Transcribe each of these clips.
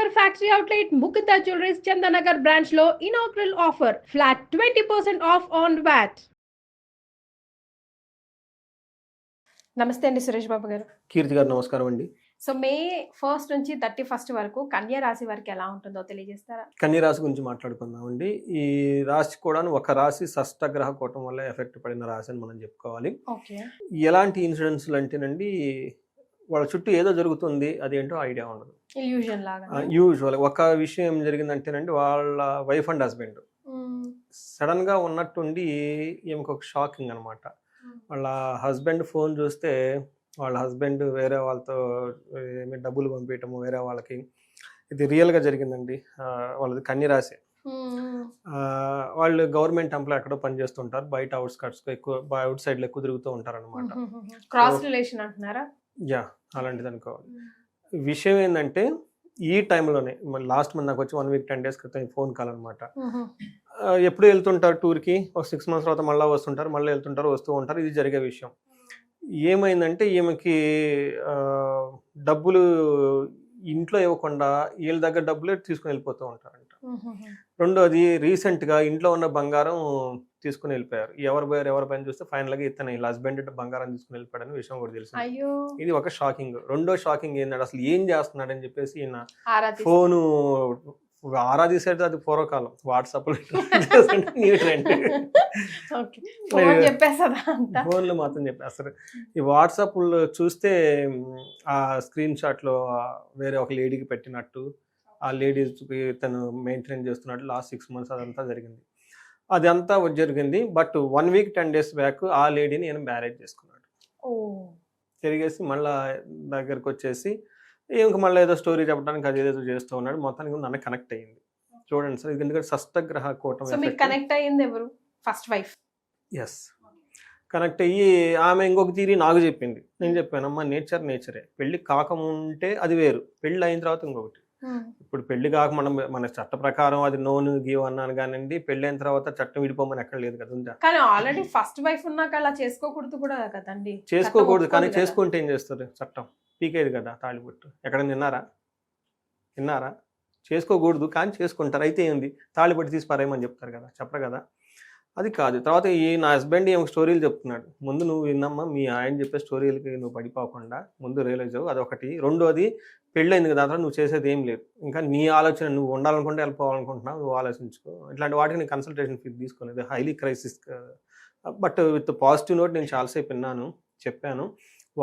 International Factory Outlet Mukunda Jewelries Chandanagar branch లో inaugural offer flat 20% off on VAT. నమస్తే అండి సురేష్ బాబు గారు. కీర్తి గారు నమస్కారం అండి. సో మే 1 నుంచి 31 వరకు కన్యా రాశి వారికి ఎలా ఉంటుందో తెలియజేస్తారా? కన్యా రాశి గురించి మాట్లాడుకుందాం అండి. ఈ రాశి కూడా ఒక రాశి షష్టగ్రహ కూటం వల్ల ఎఫెక్ట్ పడిన రాశి అని మనం చెప్పుకోవాలి. ఓకే. ఎలాంటి ఇన్సిడెంట్స్లు అంటేనండి, వాళ్ళ చుట్టూ ఏదో జరుగుతుంది, అదేంటో ఐడియా ఉండదు. ఇల్యూజన్ లాగా. యూజువల్ ఒక విషయం ఏం జరిగిందంటేనండి, వాళ్ళ వైఫ్ అండ్ హస్బెండ్ సడన్ గా ఉన్నట్టుండి ఈమెకు ఒక షాకింగ్ అనమాట. వాళ్ళ హస్బెండ్ ఫోన్ చూస్తే వాళ్ళ హస్బెండ్ వేరే వాళ్ళతో డబ్బులు పంపించటము వేరే వాళ్ళకి. ఇది రియల్గా జరిగిందండి. వాళ్ళది కన్యా రాశి. వాళ్ళు గవర్నమెంట్ ఎంప్లాయ్ ఎక్కడో పనిచేస్తుంటారు, బయట అవుట్ సైడ్ ఎక్కువ తిరుగుతూ ఉంటారు అనమాట. క్రాస్ రిలేషన్ అంటున్నారా? యా, అలాంటిది అనుకోవాలి. విషయం ఏంటంటే, ఈ టైంలోనే లాస్ట్ మంత్ నాకు వచ్చి 1 వీక్ 10 days క్రితం ఫోన్ కాల్ అనమాట. ఎప్పుడు వెళ్తుంటారు టూర్కి, ఒక 6 months తర్వాత మళ్ళీ వస్తుంటారు, మళ్ళీ వెళ్తుంటారు, వస్తూ ఉంటారు. ఇది జరిగే విషయం. ఏమైందంటే, ఈమెకి డబ్బులు ఇంట్లో ఇవ్వకుండా వీళ్ళ దగ్గర డబ్బులే తీసుకుని వెళ్ళిపోతూ ఉంటారంట. రెండోది, రీసెంట్గా ఇంట్లో ఉన్న బంగారం తీసుకుని వెళ్ళిపోయారు. ఎవరు పైన చూస్తే ఫైనల్గా ఇతను వీళ్ళ హస్బెండ్ బంగారం తీసుకుని వెళ్ళిపోయాడని విషయం కూడా తెలుసు. ఇది ఒక షాకింగ్. రెండో షాకింగ్ ఏంటంటే, అసలు ఏం చేస్తున్నాడని చెప్పేసి ఈయన ఫోను ఆరాధిసేది. అది పూర్వకాలం వాట్సాప్ ఫోన్లో మాత్రం చెప్పేస్తారు. ఈ వాట్సాప్ చూస్తే ఆ స్క్రీన్ షాట్ లో వేరే ఒక లేడీకి పెట్టినట్టు, ఆ లేడీకి తను మెయింటైన్ చేస్తున్నట్టు లాస్ట్ 6 months అదంతా జరిగింది. అదంతా జరిగింది. బట్ 1 week 10 days బ్యాక్ ఆ లేడీని నేను మ్యారేజ్ చేసుకున్నాడు. తిరిగేసి మళ్ళా దగ్గరకు వచ్చేసి ఇంక మళ్ళీ ఏదో స్టోరీ చెప్పడానికి అది ఏదో చేస్తూ ఉన్నాడు. మొత్తానికి నన్ను కనెక్ట్ అయ్యింది. చూడండి సార్, ఎందుకంటే షష్టగ్రహ కూటమి కనెక్ట్ అయ్యింది ఎవరు? First wife. ఎస్, కనెక్ట్ అయ్యి ఆమె ఇంకొక తీరి నాకు చెప్పింది. నేను చెప్పాను, అమ్మ నేచరే, పెళ్లి కాకముంటే అది వేరు, పెళ్లి అయిన తర్వాత ఇంకొకటి. ఇప్పుడు పెళ్లి కాక మన చట్ట ప్రకారం అది నోను గీవ్ అన్నాను కానండి, పెళ్లి అయిన తర్వాత చట్టం విడిపోమని ఎక్కడ లేదు కదా. ఉందా? కానీ ఆల్రెడీ ఫస్ట్ వైఫ్ ఉన్నాక అలా చేసుకోకూడదు కూడా కదండి. చేసుకోకూడదు, కానీ చేసుకుంటే ఏం చేస్తారు? చట్టం పీకేది కదా తాళిబొట్టు. ఎక్కడ విన్నారా? చేసుకోకూడదు కానీ చేసుకుంటారు. అయితే ఏంది, తాళిబొట్టు తీసి పారేయమని చెప్తారు కదా, చెప్పరు కదా. అది కాదు. తర్వాత నా హస్బెండ్ ఏమో స్టోరీలు చెప్తున్నాడు. ముందు నువ్వు విన్నమ్మా, మీ ఆయన చెప్పే స్టోరీలకి నువ్వు పడిపోకుండా ముందు రియలైజ్ అవ్వు, అదొకటి. రెండోది, పెళ్ళైంది కదా, తర్వాత నువ్వు చేసేది ఏం లేదు. ఇంకా నీ ఆలోచన, నువ్వు ఉండాలనుకుంటే వెళ్ళిపోవాలనుకుంటున్నావు, నువ్వు ఆలోచించుకో. ఇట్లాంటి వాటికి నేను కన్సల్టేషన్ ఫీజు తీసుకోలేదు. Highly crisis. But with positive note నేను చాలాసేపు చెప్పాను.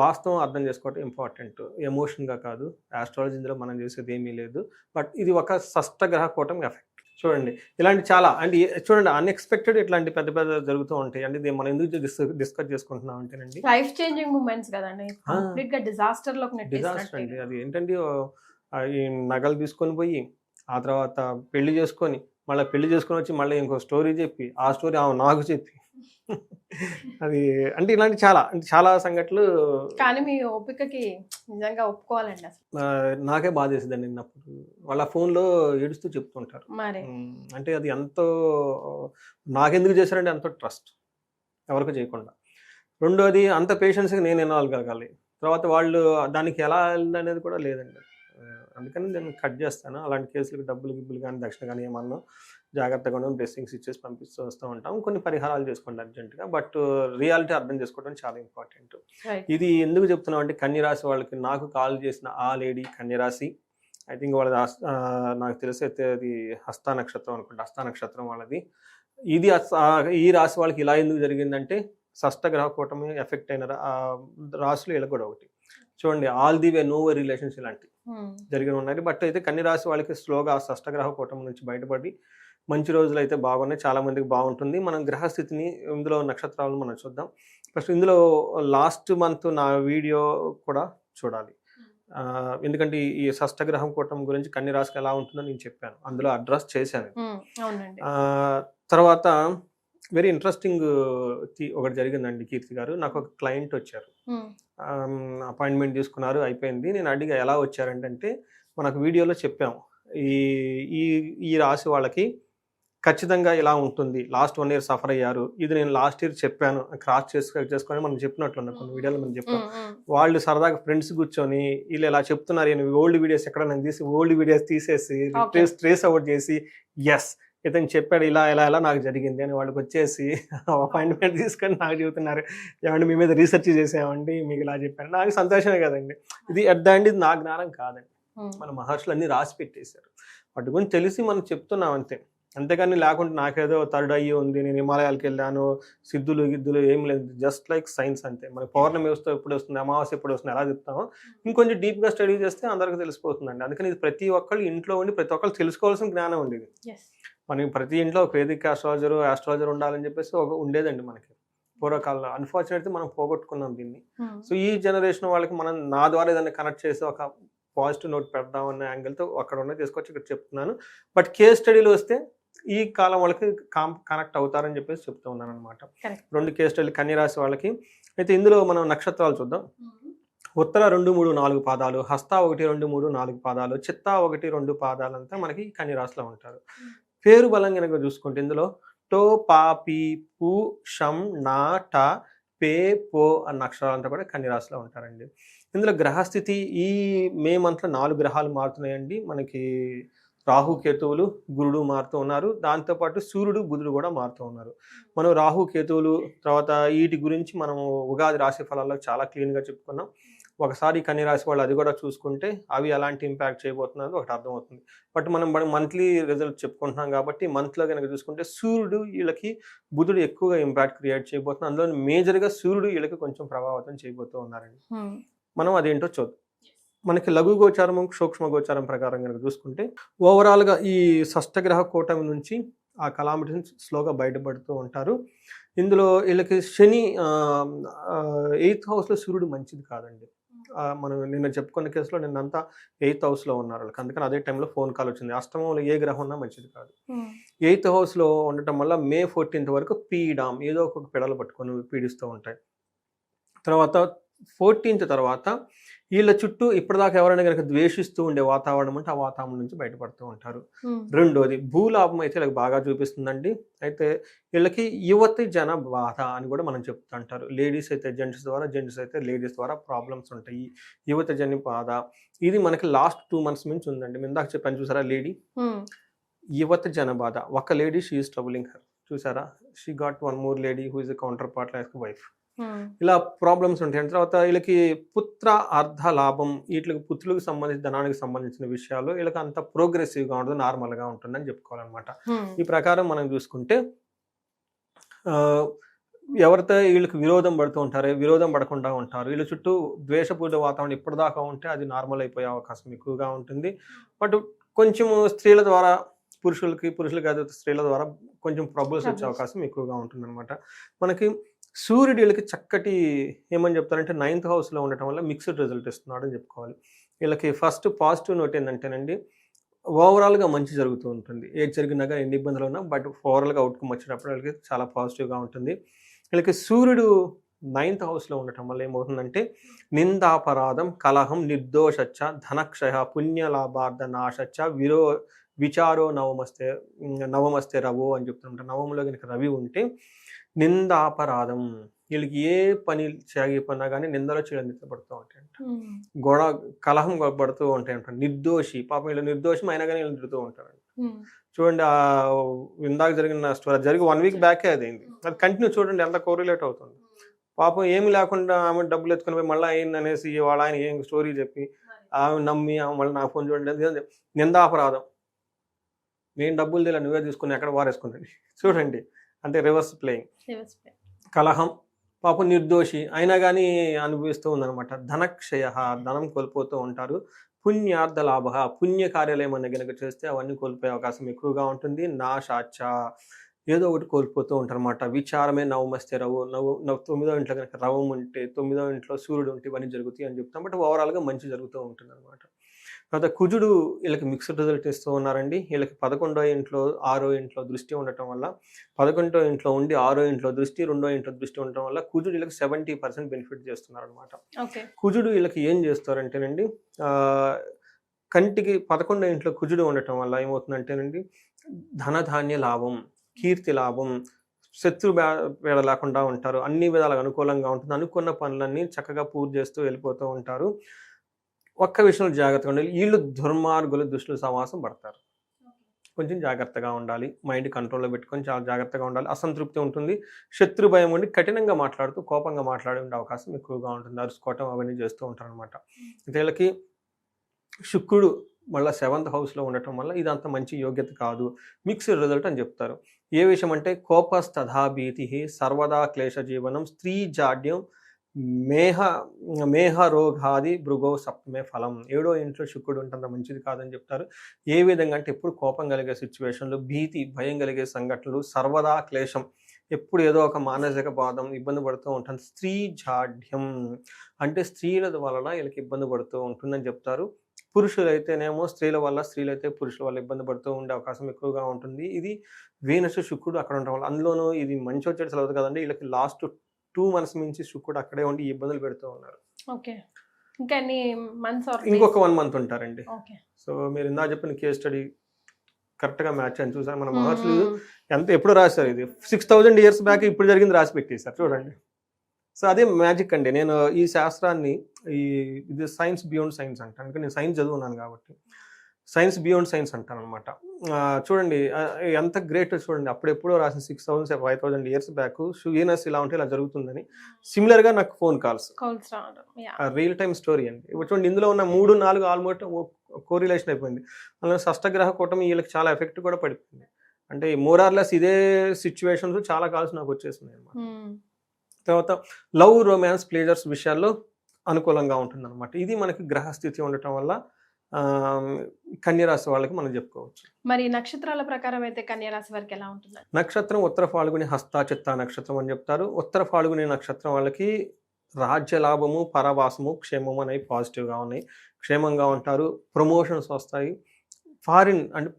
వాస్తవం అర్థం చేసుకోవటం ఇంపార్టెంట్, ఎమోషన్గా కాదు. ఆస్ట్రాలజీ ఇందులో మనం చేసేది ఏమీ లేదు. బట్ ఇది ఒక షష్టగ్రహ కూటమి ఎఫెక్ట్. చూడండి, ఇలాంటి చాలా అంటే చూడండి, అన్ఎక్స్పెక్టెడ్ ఇట్లాంటి పెద్ద పెద్ద ఉంటాయి. అంటే ఇది మనం ఎందుకు డిస్కస్ చేసుకుంటున్నాం అంటేనండి, లైఫ్ చేంజింగ్ మూమెంట్స్ కదండి. కంప్లీట్ గా డిజాస్టర్ అండి. అది ఏంటంటే, ఈ నగలు తీసుకొని పోయి ఆ తర్వాత పెళ్లి చేసుకొని వచ్చి మళ్ళీ ఇంకో స్టోరీ చెప్పి, ఆ స్టోరీ నాకు చెప్పి, అది అంటే ఇలాంటి చాలా సంఘటనలు. కానీ మీ ఓపికకి నిజంగా ఒప్పుకోవాలండి. అసలు నాకే బాధ వేసిందండి. అప్పుడు వాళ్ళ ఫోన్లో ఏడుస్తూ చెప్తుంటారు. అంటే అది ఎంతో, నాకెందుకు చేశారంటే ఎంతో ట్రస్ట్, ఎవరికి చేయకుండా. రెండోది, అంత పేషెన్స్గా నేను వినగలగాలి. తర్వాత వాళ్ళు దానికి ఎలా వెళ్ళదనేది కూడా లేదండి. అందుకని నేను కట్ చేస్తాను. అలాంటి కేసులకు డబ్బులు కానీ దక్షిణ కానీ ఏమన్నా జాగ్రత్తగా బ్లెస్సింగ్స్ ఇచ్చేసి పంపిస్తూ వస్తూ ఉంటాం. కొన్ని పరిహారాలు చేసుకోండి అర్జెంటుగా. బట్ రియాలిటీ అర్థం చేసుకోవడం చాలా ఇంపార్టెంట్. ఇది ఎందుకు చెప్తున్నాం అంటే, కన్యా రాశి వాళ్ళకి నాకు కాల్ చేసిన ఆ లేడీ కన్యా రాశి. ఐ థింక్ వాళ్ళది నాకు తెలిసైతే అది హస్త నక్షత్రం అనుకుంటా. హస్త నక్షత్రం వాళ్ళది. ఇది ఈ రాశి వాళ్ళకి ఇలా ఎందుకు జరిగిందంటే, షష్టగ్రహ కూటమి ఎఫెక్ట్ అయిన రాశులు ఇలా కూడా ఒకటి. చూడండి, all the way no way relations ఇలాంటి జరిగిన ఉన్నాయి. బట్ అయితే కన్యా రాశి వాళ్ళకి స్లోగా షష్టగ్రహ కూటమి నుంచి బయటపడి మంచి రోజులు అయితే బాగున్నాయి. చాలా మందికి బాగుంటుంది. మనం గ్రహస్థితిని, ఇందులో నక్షత్రాలను మనం చూద్దాం. ఫస్ట్ ఇందులో లాస్ట్ మంత్ నా వీడియో కూడా చూడాలి. ఎందుకంటే ఈ షష్టగ్రహం కూటమి గురించి కన్యా రాశికి ఎలా ఉంటుందో నేను చెప్పాను, అందులో అడ్రస్ చేశాను. తర్వాత వెరీ ఇంట్రెస్టింగ్ ఒకటి జరిగిందండి కీర్తి గారు. నాకు ఒక క్లయింట్ వచ్చారు, అపాయింట్మెంట్ తీసుకున్నారు, అయిపోయింది. నేను అడిగా ఎలా వచ్చారంటే, మనకు వీడియోలో చెప్పాము ఈ రాశి వాళ్ళకి ఖచ్చితంగా ఇలా ఉంటుంది, లాస్ట్ 1 ఇయర్ సఫర్ అయ్యారు, ఇది నేను లాస్ట్ ఇయర్ చెప్పాను, క్రాస్ చేసుకొని మనం చెప్పినట్లున్నా కొన్ని వీడియోలో మనం చెప్పాం. వాళ్ళు సరదాగా ఫ్రెండ్స్ కూర్చొని వీళ్ళు ఇలా చెప్తున్నారు, ఓల్డ్ వీడియోస్ ఎక్కడ నాకు తీసి ఓల్డ్ వీడియోస్ తీసేసి ట్రేస్ అవుట్ చేసి ఎస్ ఇతను చెప్పాడు ఇలా ఇలా ఇలా నాకు జరిగింది అని వాళ్ళకి వచ్చేసి అపాయింట్మెంట్ తీసుకొని నాకు చెబుతున్నారు, ఏమంటే మీ మీద రీసెర్చ్ చేసామండి, మీకు ఇలా చెప్పాను. నాకు సంతోషమే కదండి. ఇది అట్ ద ఎండ్ ఇది నా జ్ఞానం కాదండి, మన మహర్షులు అన్ని రాసి పెట్టేశారు, వాటి గురించి తెలిసి మనం చెప్తున్నాం అంతే. అంతేగాని లేకుంటే నాకేదో థర్డ్ అయ్యి ఉంది, నేను హిమాలయాలకు వెళ్ళాను, సిద్ధులు గిద్దులు ఏం లేదు, జస్ట్ లైక్ సైన్స్ అంతే. మన పౌర్ణమి వస్తే ఎప్పుడు వస్తుంది, అమావాస్య ఎప్పుడు వస్తుంది ఎలా చెప్తామో ఇంకొంచెం డీప్గా స్టడీ చేస్తే అందరికీ తెలిసిపోతుందండి. అందుకని ఇది ప్రతి ఒక్కళ్ళు ఇంట్లో ఉండి ప్రతి ఒక్కళ్ళు తెలుసుకోవాల్సిన జ్ఞానం ఉండేది. మనకి ప్రతి ఇంట్లో ఒక వేదిక ఆస్ట్రాలజర్ ఉండాలని చెప్పేసి ఉండేదండి మనకి పూర్వకాలంలో. అన్ఫార్చునేట్లీ మనం పోగొట్టుకున్నాం దీన్ని. సో ఈ జనరేషన్ వాళ్ళకి మనం నా ద్వారా ఏదైనా కనెక్ట్ చేసి ఒక పాజిటివ్ నోట్ పెడదాం అన్న యాంగిల్తో అక్కడ ఉన్న తీసుకొచ్చి ఇక్కడ చెప్తున్నాను. బట్ కేస్ స్టడీలు వస్తే ఈ కాలం వాళ్ళకి కనెక్ట్ అవుతారని చెప్పేసి చెప్తూ ఉన్నాను అనమాట. 2 కేస్ స్టడీలు కన్యరాశి వాళ్ళకి. అయితే ఇందులో మనం నక్షత్రాలు చూద్దాం. ఉత్తర 2, 3, 4 పాదాలు, హస్త 1, 2, 3, 4 పాదాలు, చిత్త 1, 2 పాదాలంతా మనకి కన్యరాశిలో ఉంటారు. పేరు బలం కనుక చూసుకుంటే ఇందులో టో, పా, పీ, పు, షం, నా, ట, పే, పో అన్న అక్షరాలంతా కూడా కన్యరాశిలో ఉంటారండి. ఇందులో గ్రహస్థితి ఈ మే మంత్లో 4 గ్రహాలు మారుతున్నాయండి. మనకి రాహు కేతువులు గురుడు మారుతూ ఉన్నారు, దాంతోపాటు సూర్యుడు బుధుడు కూడా మారుతూ ఉన్నారు. మనం రాహు కేతువులు తర్వాత వీటి గురించి మనం ఉగాది రాశి ఫలాల్లో చాలా క్లీన్గా చెప్పుకున్నాం. ఒకసారి కన్యరాశి వాళ్ళు అది కూడా చూసుకుంటే అవి ఎలాంటి ఇంపాక్ట్ చేయబోతున్నది ఒకటి అర్థమవుతుంది. బట్ మనం మంత్లీ రిజల్ట్ చెప్పుకుంటున్నాం కాబట్టి మంత్లో కనుక చూసుకుంటే సూర్యుడు వీళ్ళకి బుధుడు ఎక్కువగా ఇంపాక్ట్ క్రియేట్ చేయబోతున్నారు. అందులో మేజర్గా సూర్యుడు వీళ్ళకి కొంచెం ప్రభావితం చేయబోతూ ఉన్నారండి. మనం అదేంటో చూద్దాం. మనకి లఘు గోచారం సూక్ష్మ గోచారం ప్రకారం కనుక చూసుకుంటే ఓవరాల్గా ఈ షష్టగ్రహ కూటమి నుంచి ఆ కలామిటీస్ స్లోగా బయటపడుతూ ఉంటారు. ఇందులో వీళ్ళకి శని 8th హౌస్లో సూర్యుడు మంచిది కాదండి. మనం నిన్న చెప్పుకున్న కేసులో నిన్నంతా 8th హౌస్లో ఉన్నారు వాళ్ళకి, అందుకని అదే టైంలో ఫోన్ కాల్ వచ్చింది. అష్టమంలో ఏ గ్రహం ఉన్నా మంచిది కాదు. 8th హౌస్లో ఉండటం వల్ల మే 14th వరకు పీడాం ఏదో ఒక పిడలు పట్టుకొని పీడిస్తూ ఉంటాయి. తర్వాత 14th తర్వాత వీళ్ళ చుట్టూ ఇప్పటిదాకా ఎవరైనా కనుక ద్వేషిస్తూ ఉండే వాతావరణం అంటే ఆ వాతావరణం నుంచి బయటపడుతూ ఉంటారు. రెండోది భూలాభం అయితే వీళ్ళకి బాగా చూపిస్తుందండి. అయితే వీళ్ళకి యువతి జన బాధ అని కూడా మనం చెప్తుంటారు. లేడీస్ అయితే జెంట్స్ ద్వారా, జెంట్స్ అయితే లేడీస్ ద్వారా ప్రాబ్లమ్స్ ఉంటాయి. యువత జన బాధ ఇది మనకి లాస్ట్ 2 months నుంచి ఉందండి. మేము ఇందాక చెప్పాను చూసారా, లేడీ యువత జన బాధ. ఒక lady she is troubling her, చూసారా, she got 1 more lady who is a counterpart like wife. ఇలా ప్రాబ్లమ్స్ ఉంటాయి. తర్వాత వీళ్ళకి పుత్ర అర్ధ లాభం, వీటికి పుత్రులకు సంబంధించి ధనానికి సంబంధించిన విషయాలు వీళ్ళకి అంత ప్రోగ్రెసివ్గా ఉంటుంది, నార్మల్గా ఉంటుందని చెప్పుకోవాలన్నమాట. ఈ ప్రకారం మనం చూసుకుంటే ఎవరితో వీళ్ళకి విరోధం పడుతూ ఉంటారో విరోధం పడకుండా ఉంటారు. వీళ్ళ చుట్టూ ద్వేషపూరిత వాతావరణం ఇప్పటిదాకా ఉంటే అది నార్మల్ అయిపోయే అవకాశం ఎక్కువగా ఉంటుంది. బట్ కొంచెం స్త్రీల ద్వారా పురుషులు కాదు స్త్రీల ద్వారా కొంచెం ప్రాబ్లమ్స్ వచ్చే అవకాశం ఎక్కువగా ఉంటుంది అనమాట. మనకి సూర్యుడు వీళ్ళకి చక్కటి ఏమని చెప్తారంటే 9th హౌస్లో ఉండటం వల్ల మిక్స్డ్ రిజల్ట్ ఇస్తున్నాడు అని చెప్పుకోవాలి. వీళ్ళకి ఫస్ట్ పాజిటివ్ నోట్ ఏంటంటేనండి, ఓవరాల్గా మంచి జరుగుతూ ఉంటుంది. ఏది జరిగినా కానీ ఎన్ని ఇబ్బందులు ఉన్నా బట్ ఓవరాల్గా అవుట్కమ్ వచ్చేటప్పుడు వీళ్ళకి చాలా పాజిటివ్గా ఉంటుంది. వీళ్ళకి సూర్యుడు 9th హౌస్లో ఉండటం వల్ల ఏమవుతుందంటే నిందాపరాధం, కలహం, నిర్దోషచ్చ, ధనక్షయ, పుణ్యలాభార్థ నాశచ్చ, విచారో నవమస్తే రవో అని చెప్తుంటారు. నవములో కనుక రవి ఉంటే నిందాపరాధం, వీళ్ళకి ఏ పని చేయకపోయినా కానీ నిందలో చేయబడుతూ ఉంటాయంట. కలహం పడుతూ ఉంటాయంట. నిర్దోషి, పాపం వీళ్ళు నిర్దోషం అయినా కానీ వీళ్ళు తిరుగుతూ ఉంటారంట. చూడండి, ఇందాక జరిగిన స్టోరీ జరిగి 1 week బ్యాకే అదైంది. అది కంటిన్యూ చూడండి ఎంత కోరిలేట్ అవుతుంది. పాపం ఏమి లేకుండా ఆమె డబ్బులు ఎత్తుకుని పోయి మళ్ళీ అయింది అనేసి వాళ్ళ ఆయన ఏం స్టోరీ చెప్పి ఆమె నమ్మి మళ్ళీ నా ఫోన్ చూడండి నిందాపరాధం. నేను డబ్బులు తెలియదు, నువ్వే తీసుకుని ఎక్కడ వారేసుకున్నాను. చూడండి, అంటే రివర్స్ ప్లేయింగ్. కలహం, పాపం నిర్దోషి అయినా కానీ అనుభవిస్తూ ఉందన్నమాట. ధనక్షయ, ధనం కోల్పోతూ ఉంటారు. పుణ్యార్థ లాభ, పుణ్య కార్యాలయం అన్న కనుక చేస్తే అవన్నీ కోల్పోయే అవకాశం ఎక్కువగా ఉంటుంది. నాశాచ, ఏదో ఒకటి కోల్పోతూ ఉంటారు అనమాట. విచారమే నవమస్తే రవు, 9వ ఇంట్లో కనుక రవం ఉంటే 9వ ఇంట్లో సూర్యుడు ఉంటే ఇవన్నీ జరుగుతాయి అని చెప్తాం. బట్ ఓవరాల్గా మంచి జరుగుతూ ఉంటుంది అనమాట. తర్వాత కుజుడు వీళ్ళకి మిక్స్డ్ రిజల్ట్ ఇస్తూ ఉన్నారండి. వీళ్ళకి 11వ ఇంట్లో 6వ ఇంట్లో దృష్టి ఉండటం వల్ల 11వ ఇంట్లో ఉండి 6వ ఇంట్లో దృష్టి 2వ ఇంట్లో దృష్టి ఉండటం వల్ల కుజుడు వీళ్ళకి 70% బెనిఫిట్ చేస్తున్నారు అనమాట. కుజుడు వీళ్ళకి ఏం చేస్తారంటేనండి, కంటికి 11వ ఇంట్లో కుజుడు ఉండటం వల్ల ఏమవుతుందంటేనండి ధనధాన్య లాభం, కీర్తి లాభం, వేడ లేకుండా ఉంటారు, అన్ని విధాలుగా అనుకూలంగా ఉంటుంది, అనుకున్న పనులన్నీ చక్కగా పూర్తి చేస్తూ వెళ్ళిపోతూ ఉంటారు. ఒక్క విషయంలో జాగ్రత్తగా ఉండాలి, వీళ్ళు దుర్మార్గులు దుష్టుల సమాసం పడతారు, కొంచెం జాగ్రత్తగా ఉండాలి, మైండ్ కంట్రోల్లో పెట్టుకొని చాలా జాగ్రత్తగా ఉండాలి. అసంతృప్తి ఉంటుంది, శత్రు భయం ఉండి కఠినంగా మాట్లాడుతూ కోపంగా మాట్లాడే అవకాశం ఎక్కువగా ఉంటుంది, అరుచుకోవటం అవన్నీ చేస్తూ ఉంటారు అనమాట. వీళ్ళకి శుక్రుడు మళ్ళీ 7th హౌస్లో ఉండటం వల్ల ఇదంత మంచి యోగ్యత కాదు, మిక్స్డ్ రిజల్ట్ అని చెప్తారు. ఏ విషయం అంటే కోపస్తథా భీతి, సర్వదా క్లేశ జీవనం, స్త్రీ జాడ్యం, మేహరోగాది భృగో సప్తమే ఫలం. 7వ ఇంట్లో శుక్రుడు ఉంటుందా మంచిది కాదని చెప్తారు. ఏ విధంగా అంటే ఎప్పుడు కోపం కలిగే సిచ్యువేషన్లు, భీతి భయం కలిగే సంఘటనలు, సర్వదా క్లేశం, ఎప్పుడు ఏదో ఒక మానసిక బాధం ఇబ్బంది పడుతూ ఉంటుంది. స్త్రీ జాడ్యం అంటే స్త్రీల వలన వీళ్ళకి ఇబ్బంది పడుతూ ఉంటుందని చెప్తారు. పురుషులైతేనేమో స్త్రీల వల్ల, స్త్రీలైతే పురుషుల వల్ల ఇబ్బంది పడుతూ ఉండే అవకాశం ఎక్కువగా ఉంటుంది. ఇది వీనస్ శుక్రుడు అక్కడ ఉండడం వల్ల. అందులోనూ ఇది మంచి వచ్చేది సెలవు కదండి, వీళ్ళకి లాస్ట్ 2 months నుంచి శుక్రుడు అక్కడే ఉండి ఇబ్బందులు పెడుతూ ఉన్నారు. ఇంకొక 1 month ఉంటారండి. సో మీరు ఇందా చెప్పిన కేస్ స్టడీ కరెక్ట్గా మ్యాచ్ అని చూసారు. మన మహర్షులు ఎప్పుడు రాశారు, ఇది 6000 years బ్యాక్ ఇప్పుడు జరిగింది రాసి పెట్టేశారు చూడండి. సో అదే మ్యాజిక్ అండి. నేను ఈ శాస్త్రాన్ని ఇది సైన్స్ బియాండ్ సైన్స్ అంటాను, అందుకే నేను సైన్స్ చదువున్నాను కాబట్టి సైన్స్ బియాండ్ సైన్స్ అంటాను అనమాట. చూడండి ఎంత గ్రేట్ చూడండి, అప్పుడెప్పుడో రాసిన 6000 5000 years బ్యాక్ వీనస్ ఇలా ఉంటే ఇలా జరుగుతుందని సిమిలర్గా నాకు phone calls real time story అండి. ఇప్పుడు చూడండి ఇందులో ఉన్న 3, 4 ఆల్మోస్ట్ కోరిలేషన్ అయిపోయింది. అందులో షష్టగ్రహ కూటమి వీళ్ళకి చాలా ఎఫెక్ట్ కూడా పడిపోయింది. అంటే మోరార్లెస్ ఇదే సిచ్యువేషన్స్ చాలా కాల్స్ నాకు వచ్చేస్తున్నాయి అన్నమాట. తర్వాత లవ్, రొమాన్స్, ప్లేజర్స్ విషయాల్లో అనుకూలంగా ఉంటుంది అనమాట. ఇది మనకి గ్రహస్థితి ఉండటం వల్ల కన్యరాశి వాళ్ళకి మనం చెప్పుకోవచ్చు. మరి నక్షత్రాల ప్రకారం అయితే కన్యరాశి వారికి ఎలా ఉంటుంది? నక్షత్రం ఉత్తర ఫాల్గుని, హస్త, చిత్త నక్షత్రం అని చెప్తారు. ఉత్తర ఫాల్గుని నక్షత్రం వాళ్ళకి రాజ్య లాభము, పరవాసము, క్షేమము అనేవి పాజిటివ్గా ఉన్నాయి, క్షేమంగా ఉంటారు, ప్రమోషన్స్ వస్తాయి, ఫారిన్ అంటే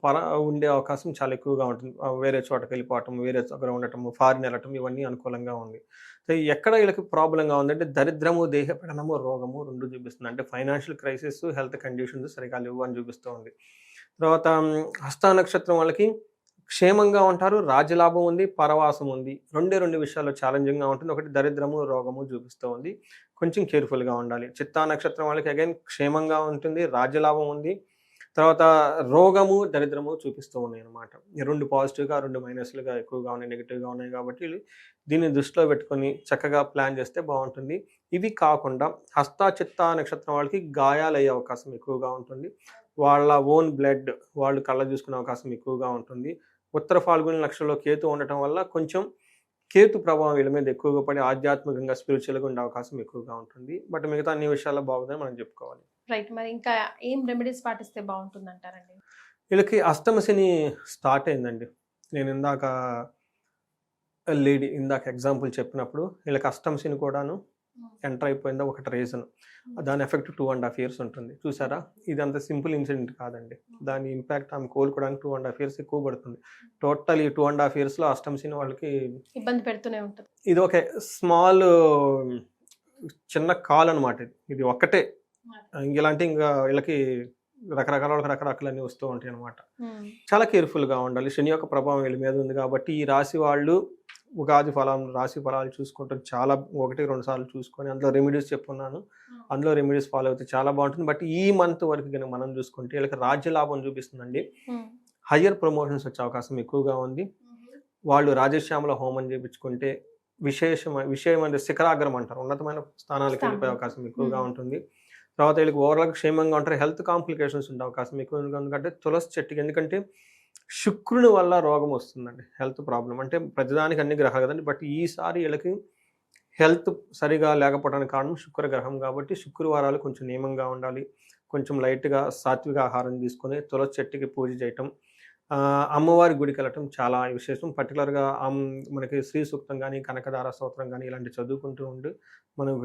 ఉండే అవకాశం చాలా ఎక్కువగా ఉంటుంది, వేరే చోటకి వెళ్ళిపోవటం, వేరే దగ్గర ఉండటము, ఫారిన్ వెళ్ళటం, ఇవన్నీ అనుకూలంగా ఉంది. ఎక్కడ వీళ్ళకి ప్రాబ్లంగా ఉందంటే దరిద్రము, దేహపీడనము, రోగము 2 చూపిస్తుంది. అంటే ఫైనాన్షియల్ క్రైసిస్, హెల్త్ కండిషన్స్ సరిగా లేవు అని చూపిస్తూ ఉంది. తర్వాత హస్త నక్షత్రం వాళ్ళకి క్షేమంగా ఉంటారు, రాజ్యలాభం ఉంది, పరవాసం ఉంది. 2 విషయాల్లో ఛాలెంజింగ్గా ఉంటుంది. ఒకటి దరిద్రము, రోగము చూపిస్తూ ఉంది, కొంచెం కేర్ఫుల్గా ఉండాలి. చిత్తా నక్షత్రం వాళ్ళకి అగైన్ క్షేమంగా ఉంటుంది, రాజ్యలాభం ఉంది, తర్వాత రోగము, దరిద్రము చూపిస్తూ ఉన్నాయి అన్నమాట. 2 పాజిటివ్గా, 2 మైనస్లుగా ఎక్కువగా ఉన్నాయి, నెగిటివ్గా ఉన్నాయి. కాబట్టి దీన్ని దృష్టిలో పెట్టుకొని చక్కగా ప్లాన్ చేస్తే బాగుంటుంది. ఇవి కాకుండా హస్త, చిత్త నక్షత్రం వాళ్ళకి గాయాలు అయ్యే అవకాశం ఎక్కువగా ఉంటుంది, వాళ్ళ ఓన్ బ్లడ్ వాళ్ళు కళ్ళ చూసుకునే అవకాశం ఎక్కువగా ఉంటుంది. ఉత్తర ఫాల్గుని నక్షత్రంలో కేతు ఉండటం వల్ల కొంచెం కేతు ప్రభావం వీళ్ళ మీద ఎక్కువగా పడి ఆధ్యాత్మికంగా, స్పిరిచువల్గా ఉండే అవకాశం ఎక్కువగా ఉంటుంది. బట్ మిగతా అన్ని విషయాల్లో బాగుందని మనం చెప్పుకోవాలి. రైట్. మరి ఇంకా ఏం రెమెడీస్ పాటిస్తే బాగుంటుంది అంటారండి? వీళ్ళకి అష్టమ శని స్టార్ట్ అయిందండి. నేను ఇందాక ఎగ్జాంపుల్ చెప్పినప్పుడు వీళ్ళకి అష్టమ శని కూడాను ఎంటర్ అయిపోయిందా ఒకటి రీజన్. దాని ఎఫెక్ట్ 2.5 years ఉంటుంది. చూసారా, ఇది అంత సింపుల్ ఇన్సిడెంట్ కాదండి. దాని ఇంపాక్ట్ ఆమె కోలుకోవడానికి 2.5 years ఎక్కువ పడుతుంది. టోటల్ ఈ 2.5 yearsలో అష్టమ శని వాళ్ళకి ఇబ్బంది పెడుతూనే ఉంటుంది. ఇది ఒక స్మాల్ చిన్న కాల్ అనమాట. ఇది ఒక్కటే, ఇలాంటి ఇంకా వీళ్ళకి రకరకాలన్నీ వస్తూ ఉంటాయి అనమాట. చాలా కేర్ఫుల్గా ఉండాలి. శని యొక్క ప్రభావం వీళ్ళ మీద ఉంది కాబట్టి ఈ రాశి వాళ్ళు ఉగాది రాశి ఫలాలు చూసుకుంటాం, చాలా 1-2 సార్లు చూసుకొని అందులో రెమెడీస్ చెప్పుకున్నాను, అందులో రెమెడీస్ ఫాలో అయితే చాలా బాగుంటుంది. బట్ ఈ మంత్ వరకు కనుక మనం చూసుకుంటే వీళ్ళకి రాజ్య లాభం చూపిస్తుందండి, హయ్యర్ ప్రమోషన్స్ వచ్చే అవకాశం ఎక్కువగా ఉంది. వాళ్ళు రాజశ్యామల హోమం చేయించుకుంటే విషయమైన శిఖరాగ్రం అంటారు, ఉన్నతమైన స్థానాలకు వెళ్ళిపోయే అవకాశం ఎక్కువగా ఉంటుంది. తర్వాత వీళ్ళకి ఓవరాల్గా క్షేమంగా ఉంటారు. హెల్త్ కాంప్లికేషన్స్ ఉండే అవకాశం ఎక్కువ, ఎందుకంటే తులసి చెట్టుకి, ఎందుకంటే శుక్రుని వల్ల రోగం వస్తుందండి, హెల్త్ ప్రాబ్లం. అంటే ప్రతిదానికి అన్ని గ్రహాలు కదండి, బట్ ఈసారి వీళ్ళకి హెల్త్ సరిగా లేకపోవడానికి కారణం శుక్ర గ్రహం కాబట్టి శుక్రవారాలు కొంచెం నియమంగా ఉండాలి, కొంచెం లైట్గా సాత్విక ఆహారం తీసుకొని తులసి చెట్టుకి పూజ చేయటం, అమ్మవారి గుడికి వెళ్ళటం చాలా విశేషం. పర్టికులర్గా మనకి శ్రీ సూక్తం కానీ, కనకదార స్తోత్రం కానీ ఇలాంటి చదువుకుంటూ ఉండి మనకు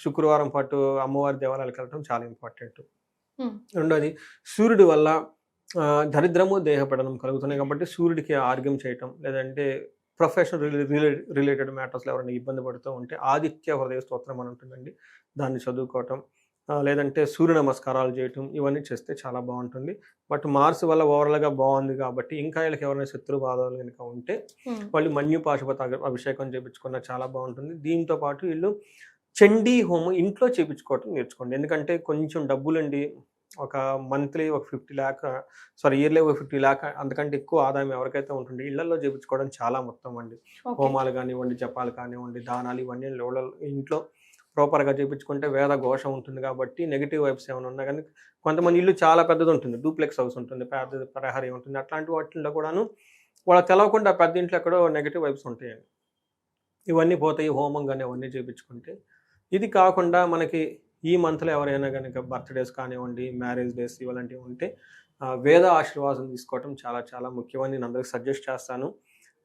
శుక్రవారం పాటు అమ్మవారి దేవాలయాలకు వెళ్ళటం చాలా ఇంపార్టెంట్. రెండోది సూర్యుడి వల్ల దరిద్రము, దేహపీడనం కలుగుతున్నాయి కాబట్టి సూర్యుడికి ఆర్గ్యం చేయటం, లేదంటే ప్రొఫెషనల్ రిలేటెడ్ మ్యాటర్స్లో ఎవరైనా ఇబ్బంది పడుతూ ఉంటే ఆదిత్య హృదయ స్తోత్రం అని ఉంటుందండి, దాన్ని చదువుకోవటం. లేదంటే సూర్య నమస్కారాలు చేయటం, ఇవన్నీ చేస్తే చాలా బాగుంటుంది. బట్ మార్స్ వల్ల ఓవరాల్గా బాగుంది కాబట్టి ఇంకా వీళ్ళకి ఎవరైనా శత్రు బాధలు కనుక ఉంటే వాళ్ళు మన్యు పాశుపత అభిషేకం చేయించుకున్న చాలా బాగుంటుంది. దీంతో పాటు వీళ్ళు చండీ హోమం ఇంట్లో చేయించుకోవటం నేర్చుకోండి. ఎందుకంటే కొంచెం డబ్బులండి, ఒక మంత్లీ ఒక 50 lakh ఇయర్లీ ఒక 50 lakh అంతకంటే ఎక్కువ ఆదాయం ఎవరికైతే ఉంటుంది ఇళ్లలో చేయించుకోవడం చాలా మొత్తం అండి. హోమాలు కానివ్వండి, జపాలు కానివ్వండి, దానాలు ఇవన్నీ ఇంట్లో ప్రాపర్గా చేయించుకుంటే వేద ఘోష ఉంటుంది కాబట్టి నెగిటివ్ వైబ్స్ ఏమైనా ఉన్నా కానీ, కొంతమంది ఇల్లు చాలా పెద్దది ఉంటుంది, డూప్లెక్స్ హౌస్ ఉంటుంది, పెద్ద ప్రహరీ ఉంటుంది, అట్లాంటి వాటిల్లో కూడాను వాళ్ళకి తెలవకుండా పెద్ద ఇంట్లో ఎక్కడో నెగిటివ్ వైబ్స్ ఉంటాయండి. ఇవన్నీ పోతాయి హోమం కానీ అవన్నీ చేయించుకుంటే. ఇది కాకుండా మనకి ఈ మంత్లో ఎవరైనా కనుక బర్త్డేస్ కానివ్వండి, మ్యారేజ్ డేస్ ఇలాంటివి ఉంటే వేద ఆశీర్వాదం తీసుకోవటం చాలా చాలా ముఖ్యమని నేను అందరికి సజెస్ట్ చేస్తాను.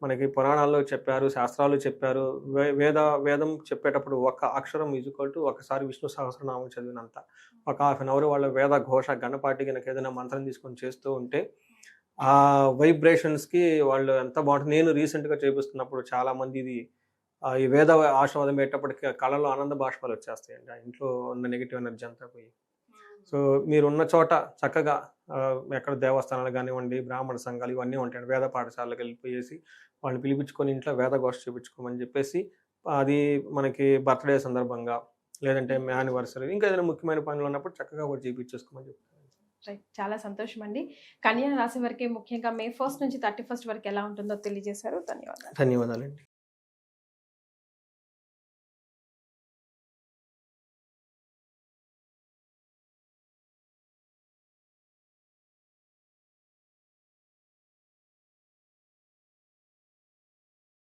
మనకి పురాణాల్లో చెప్పారు, శాస్త్రాలు చెప్పారు, వేదం చెప్పేటప్పుడు ఒక అక్షరం ఈజ్వల్ టు ఒకసారి విష్ణు సహస్రనామం చదివినంత. ఒక 1/2 hour వాళ్ళ వేద ఘోష గణపాటి కనుక ఏదైనా మంత్రం తీసుకొని చేస్తూ ఉంటే ఆ వైబ్రేషన్స్కి వాళ్ళు ఎంత బాగుంటుంది. నేను రీసెంట్గా చేపిస్తున్నప్పుడు చాలామంది ఈ వేద ఆశీర్వాదం పెట్టేటప్పటికి కళలో ఆనంద బాష్పాలు వచ్చేస్తాయండి. ఆ ఇంట్లో ఉన్న నెగిటివ్ ఎనర్జీ అంతా పోయి. సో మీరున్న చోట చక్కగా ఎక్కడ దేవస్థానాలు కానివ్వండి, బ్రాహ్మణ సంఘాలు ఇవన్నీ ఉంటాయండి. వేద పాఠశాలకు వెళ్ళిపోయేసి వాళ్ళని పిలిపించుకొని ఇంట్లో వేద ఘోష చూపించుకోమని చెప్పేసి, అది మనకి బర్త్డే సందర్భంగా లేదంటే యానివర్సరీ ఇంకా ఏదైనా ముఖ్యమైన పనులు ఉన్నప్పుడు చక్కగా కూడా చేయించేసుకోమని చెప్తాను. రైట్, చాలా సంతోషం అండి. కన్యా రాశి వారికి ముఖ్యంగా May 1st నుంచి 31st వరకు ఎలా ఉంటుందో తెలియజేశారు. ధన్యవాదాలు. ధన్యవాదాలండి.